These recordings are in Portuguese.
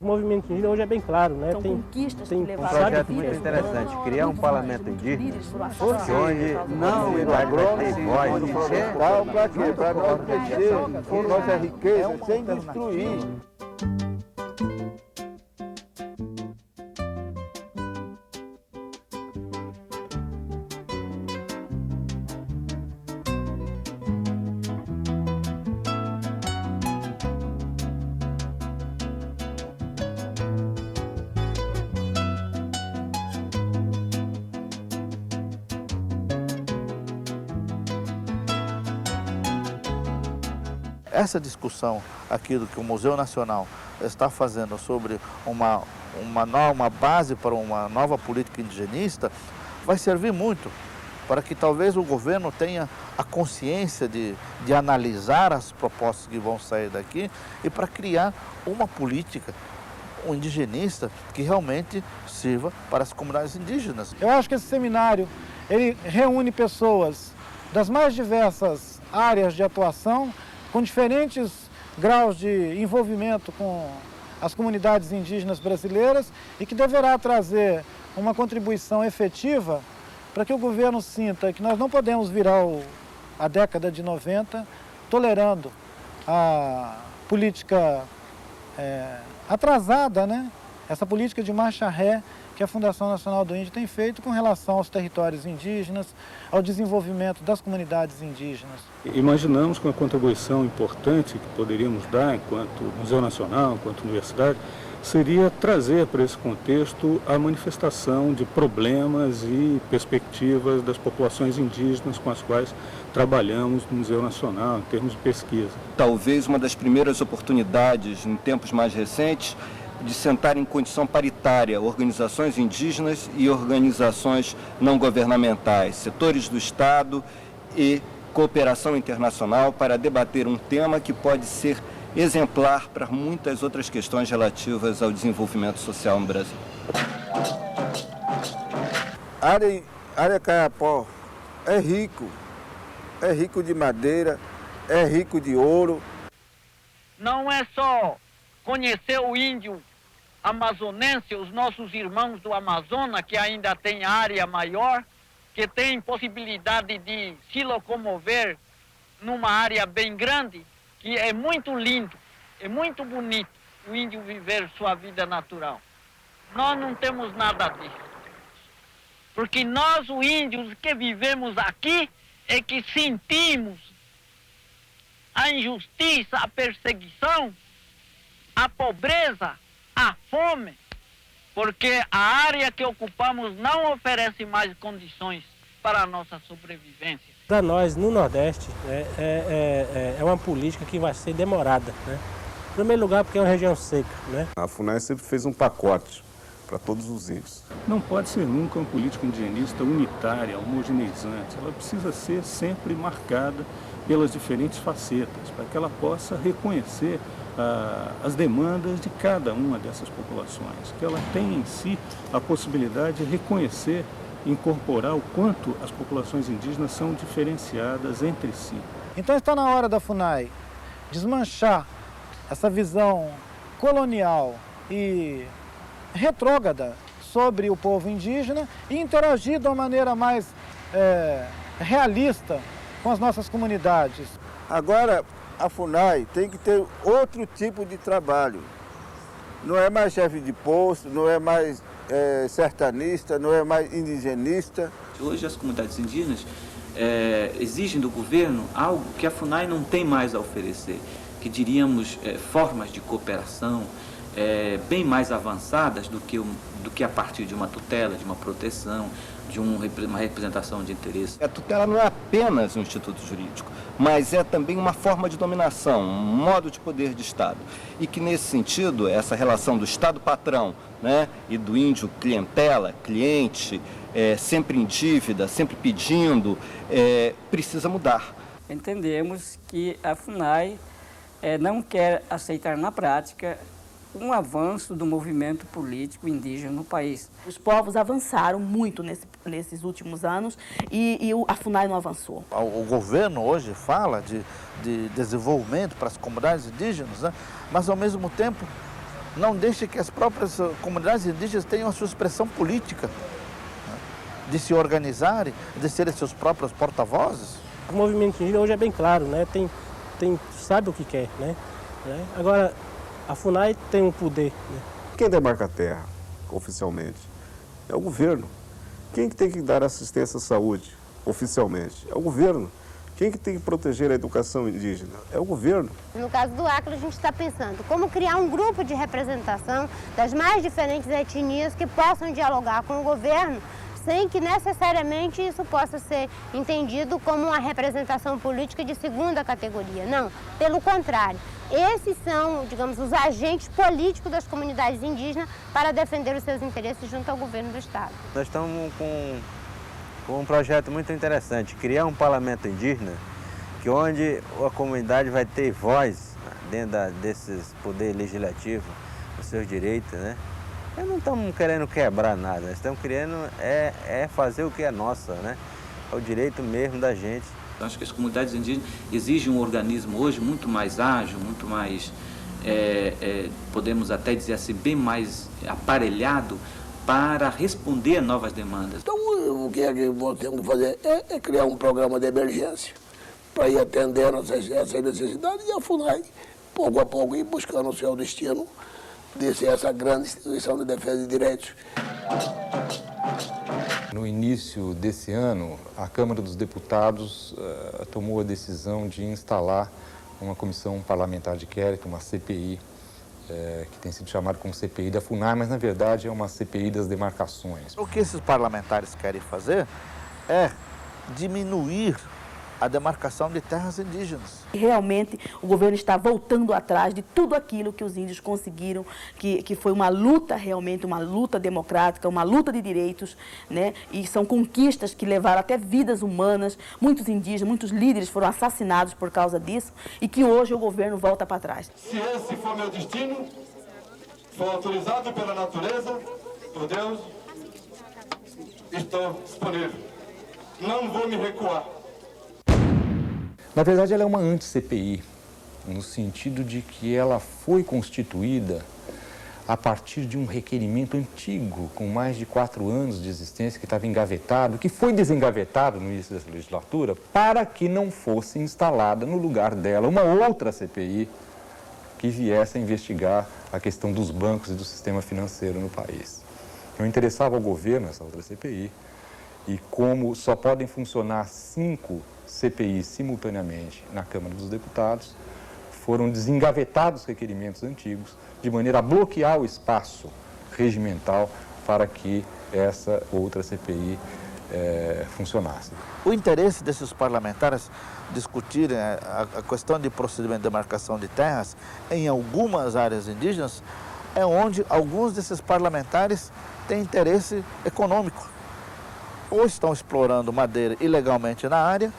movimento indígena hoje é bem claro, né? São conquistas que levaram um projeto muito interessante, criar um parlamento indígena, onde não vai ter voz, para quê? Para nós crescer nossa riqueza sem destruir. Essa discussão aqui do que o Museu Nacional está fazendo sobre uma base para uma nova política indigenista vai servir muito para que talvez o governo tenha a consciência de analisar as propostas que vão sair daqui e para criar uma política indigenista que realmente sirva para as comunidades indígenas. Eu acho que esse seminário ele reúne pessoas das mais diversas áreas de atuação, com diferentes graus de envolvimento com as comunidades indígenas brasileiras e que deverá trazer uma contribuição efetiva para que o governo sinta que nós não podemos virar a década de 90 tolerando a política atrasada, né? Essa política de marcha ré que a Fundação Nacional do Índio tem feito com relação aos territórios indígenas, ao desenvolvimento das comunidades indígenas. Imaginamos que uma contribuição importante que poderíamos dar enquanto Museu Nacional, enquanto universidade, seria trazer para esse contexto a manifestação de problemas e perspectivas das populações indígenas com as quais trabalhamos no Museu Nacional em termos de pesquisa. Talvez uma das primeiras oportunidades em tempos mais recentes de sentar em condição paritária organizações indígenas e organizações não governamentais, setores do Estado e cooperação internacional para debater um tema que pode ser exemplar para muitas outras questões relativas ao desenvolvimento social no Brasil. Área Caiapó é rico de madeira, é rico de ouro. Não é só conhecer o índio amazonense, os nossos irmãos do Amazonas, que ainda tem área maior, que tem possibilidade de se locomover numa área bem grande, que é muito lindo, é muito bonito o índio viver sua vida natural. Nós não temos nada disso. Porque nós, os índios que vivemos aqui, é que sentimos a injustiça, a perseguição, a pobreza, a fome, porque a área que ocupamos não oferece mais condições para a nossa sobrevivência. Para nós, no Nordeste, é uma política que vai ser demorada, né? Em primeiro lugar, porque é uma região seca, né? A FUNAI sempre fez um pacote para todos os índios. Não pode ser nunca uma política indigenista unitária, homogeneizante. Ela precisa ser sempre marcada pelas diferentes facetas, para que ela possa reconhecer as demandas de cada uma dessas populações, que ela tenha em si a possibilidade de reconhecer, incorporar o quanto as populações indígenas são diferenciadas entre si. Então está na hora da FUNAI desmanchar essa visão colonial e retrógrada sobre o povo indígena e interagir de uma maneira mais realista com as nossas comunidades. Agora, a FUNAI tem que ter outro tipo de trabalho. Não é mais chefe de posto, não é mais sertanista, não é mais indigenista. Hoje as comunidades indígenas exigem do governo algo que a FUNAI não tem mais a oferecer, que diríamos formas de cooperação bem mais avançadas do que a partir de uma tutela, de uma proteção, de uma representação de interesse. A tutela não é apenas um instituto jurídico, mas é também uma forma de dominação, um modo de poder de Estado. E que, nesse sentido, essa relação do Estado-patrão, né, e do índio clientela, cliente, sempre em dívida, sempre pedindo, precisa mudar. Entendemos que a FUNAI não quer aceitar na prática um avanço do movimento político indígena no país. Os povos avançaram muito nesses últimos anos e a FUNAI não avançou. O governo hoje fala de desenvolvimento para as comunidades indígenas, né? Mas ao mesmo tempo não deixe que as próprias comunidades indígenas tenham a sua expressão política, né? De se organizarem, de serem seus próprios porta-vozes. O movimento indígena hoje é bem claro, né? Sabe o que quer, né? Agora, a FUNAI tem um poder. Né? Quem demarca a terra, oficialmente, é o governo. Quem que tem que dar assistência à saúde, oficialmente? É o governo. Quem que tem que proteger a educação indígena? É o governo. No caso do Acre, a gente está pensando como criar um grupo de representação das mais diferentes etnias que possam dialogar com o governo, sem que necessariamente isso possa ser entendido como uma representação política de segunda categoria. Não, pelo contrário. Esses são, digamos, os agentes políticos das comunidades indígenas para defender os seus interesses junto ao governo do Estado. Nós estamos com um projeto muito interessante, criar um parlamento indígena, onde a comunidade vai ter voz dentro desses poderes legislativos, os seus direitos, né? Nós não estamos querendo quebrar nada, nós estamos querendo fazer o que é nosso, né? É o direito mesmo da gente. Eu acho que as comunidades indígenas exigem um organismo hoje muito mais ágil, muito mais, podemos até dizer assim, bem mais aparelhado para responder a novas demandas. Então, o que nós temos que fazer é criar um programa de emergência para ir atendendo essas necessidades e a FUNAI, pouco a pouco, ir buscando o seu destino de ser essa grande instituição de defesa de direitos. No início desse ano, a Câmara dos Deputados tomou a decisão de instalar uma comissão parlamentar de inquérito, uma CPI, que tem sido chamada como CPI da FUNAI, mas na verdade é uma CPI das demarcações. O que esses parlamentares querem fazer é diminuir a demarcação de terras indígenas. Realmente, o governo está voltando atrás de tudo aquilo que os índios conseguiram, que foi uma luta realmente, uma luta democrática, uma luta de direitos, né? E são conquistas que levaram até vidas humanas, muitos indígenas, muitos líderes foram assassinados por causa disso, e que hoje o governo volta para trás. Se esse for meu destino, sou autorizado pela natureza, por Deus, estou disponível. Não vou me recuar. Na verdade, ela é uma anti-CPI, no sentido de que ela foi constituída a partir de um requerimento antigo, com mais de 4 anos de existência, que estava engavetado, que foi desengavetado no início dessa legislatura, para que não fosse instalada no lugar dela uma outra CPI que viesse a investigar a questão dos bancos e do sistema financeiro no país. Então, interessava ao governo essa outra CPI, e como só podem funcionar 5 CPIs simultaneamente na Câmara dos Deputados, foram desengavetados requerimentos antigos, de maneira a bloquear o espaço regimental para que essa outra CPI funcionasse. O interesse desses parlamentares discutirem a questão de procedimento de demarcação de terras em algumas áreas indígenas é onde alguns desses parlamentares têm interesse econômico. Ou estão explorando madeira ilegalmente na área,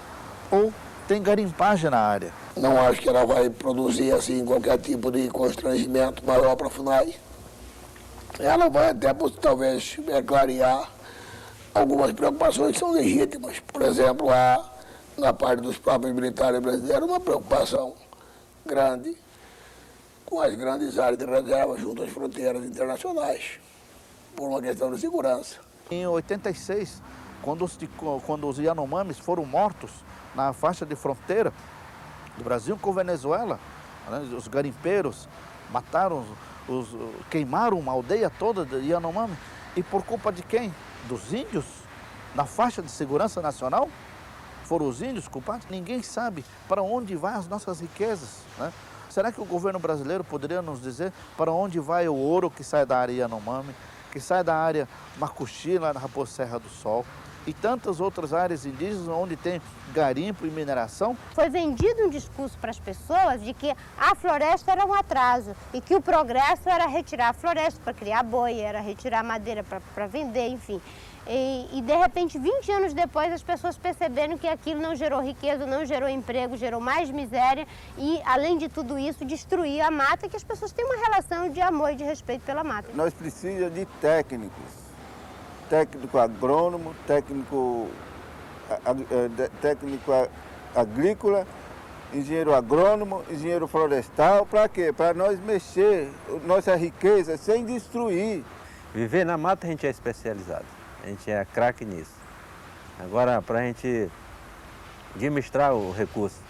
ou tem garimpagem na área. Não acho que ela vai produzir assim qualquer tipo de constrangimento maior para a FUNAI. Ela vai até talvez clarear algumas preocupações que são legítimas. Por exemplo, há na parte dos próprios militares brasileiros uma preocupação grande com as grandes áreas de reserva junto às fronteiras internacionais, por uma questão de segurança. Em 86, quando os Yanomamis foram mortos na faixa de fronteira do Brasil com Venezuela, né, os garimpeiros mataram, queimaram uma aldeia toda de Yanomami. E por culpa de quem? Dos índios? Na faixa de segurança nacional? Foram os índios culpados? Ninguém sabe para onde vão as nossas riquezas, né? Será que o governo brasileiro poderia nos dizer para onde vai o ouro que sai da área Yanomami, que sai da área Macuxi, lá na Raposa Serra do Sol, e tantas outras áreas indígenas onde tem garimpo e mineração? Foi vendido um discurso para as pessoas de que a floresta era um atraso e que o progresso era retirar a floresta para criar boi, era retirar madeira para vender, enfim. E de repente, 20 anos depois, as pessoas perceberam que aquilo não gerou riqueza, não gerou emprego, gerou mais miséria e, além de tudo isso, destruía a mata, que as pessoas têm uma relação de amor e de respeito pela mata. Nós precisamos de técnicos, técnico agrônomo, técnico agrícola engenheiro agrônomo, engenheiro florestal, para quê? Para nós mexer nossa riqueza sem destruir. Viver na mata a gente é especializado, a gente é craque nisso. Agora, para a gente administrar o recurso,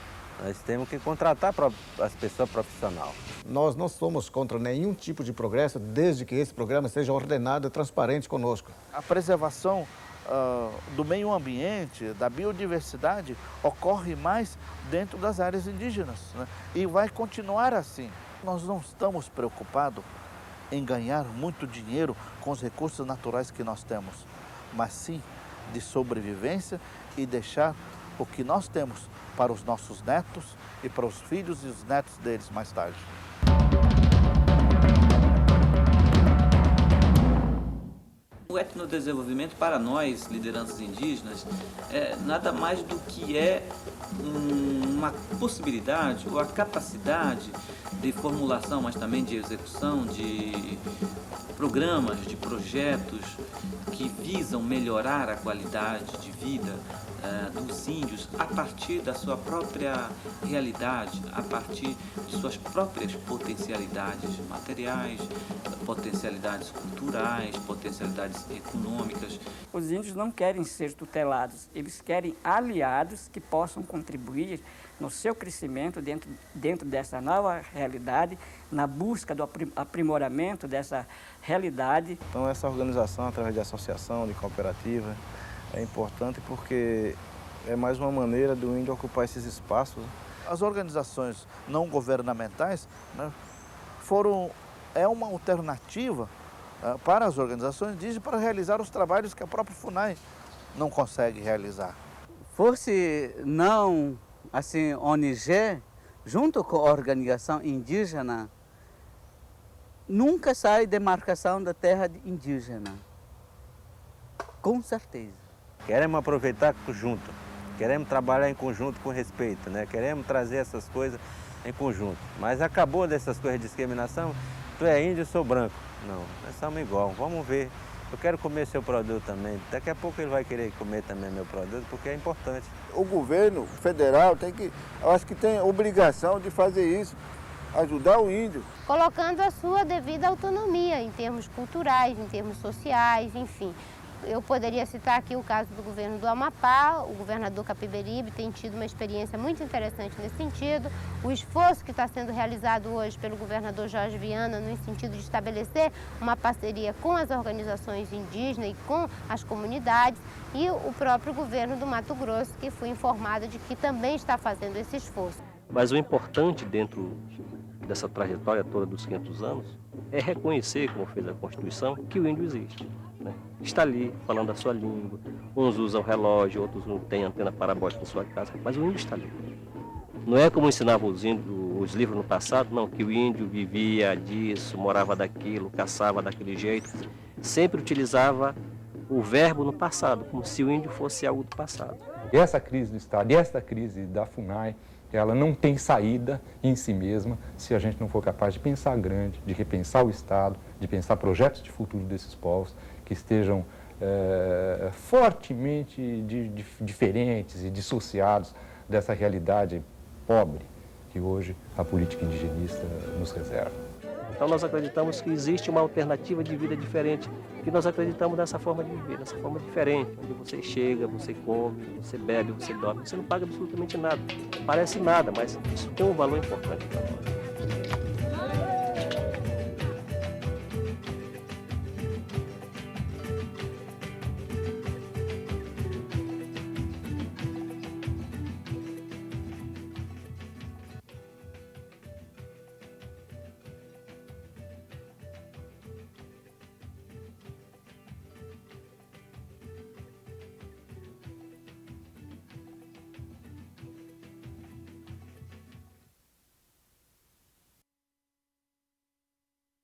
nós temos que contratar as pessoas profissionais. Nós não somos contra nenhum tipo de progresso, desde que esse programa seja ordenado e transparente conosco. A preservação do meio ambiente, da biodiversidade, ocorre mais dentro das áreas indígenas, né? E vai continuar assim. Nós não estamos preocupados em ganhar muito dinheiro com os recursos naturais que nós temos, mas sim de sobrevivência e deixar o que nós temos para os nossos netos e para os filhos e os netos deles mais tarde. O etnodesenvolvimento para nós, lideranças indígenas, é nada mais do que uma possibilidade ou a capacidade de formulação, mas também de execução de programas, de projetos que visam melhorar a qualidade de vida dos índios a partir da sua própria realidade, a partir de suas próprias potencialidades materiais, potencialidades culturais, potencialidades econômicas. Os índios não querem ser tutelados, eles querem aliados que possam contribuir no seu crescimento dentro dessa nova realidade, na busca do aprimoramento dessa realidade. Então essa organização através de associação, de cooperativa, é importante porque é mais uma maneira do índio ocupar esses espaços. As organizações não governamentais, né, é uma alternativa para as organizações indígenas para realizar os trabalhos que a própria FUNAI não consegue realizar. Fosse não assim ONG, junto com a organização indígena, nunca sai demarcação da terra indígena. Com certeza. Queremos aproveitar junto, queremos trabalhar em conjunto com respeito, né? Queremos trazer essas coisas em conjunto. Mas acabou dessas coisas de discriminação, tu é índio, eu sou branco. Não, nós somos igual, vamos ver. Eu quero comer seu produto também. Daqui a pouco ele vai querer comer também meu produto, porque é importante. O governo federal eu acho que tem obrigação de fazer isso, ajudar o índio. Colocando a sua devida autonomia em termos culturais, em termos sociais, enfim. Eu poderia citar aqui o caso do governo do Amapá. O governador Capiberibe tem tido uma experiência muito interessante nesse sentido. O esforço que está sendo realizado hoje pelo governador Jorge Viana no sentido de estabelecer uma parceria com as organizações indígenas e com as comunidades, e o próprio governo do Mato Grosso, que fui informada de que também está fazendo esse esforço. Mas o importante dentro dessa trajetória toda dos 500 anos é reconhecer, como fez a Constituição, que o índio existe. Né? Está ali, falando a sua língua. Uns usam relógio, outros não têm antena parabólica em sua casa, mas o índio está ali. Não é como ensinavam os livros no passado, não, que o índio vivia disso, morava daquilo, caçava daquele jeito. Sempre utilizava o verbo no passado, como se o índio fosse algo do passado. E essa crise do Estado, e essa crise da FUNAI, ela não tem saída em si mesma se a gente não for capaz de pensar grande, de repensar o Estado, de pensar projetos de futuro desses povos que estejam fortemente diferentes e dissociados dessa realidade pobre que hoje a política indigenista nos reserva. Então nós acreditamos que existe uma alternativa de vida diferente, que nós acreditamos nessa forma de viver, nessa forma diferente, onde você chega, você come, você bebe, você dorme, você não paga absolutamente nada. Parece nada, mas isso tem um valor importante para nós.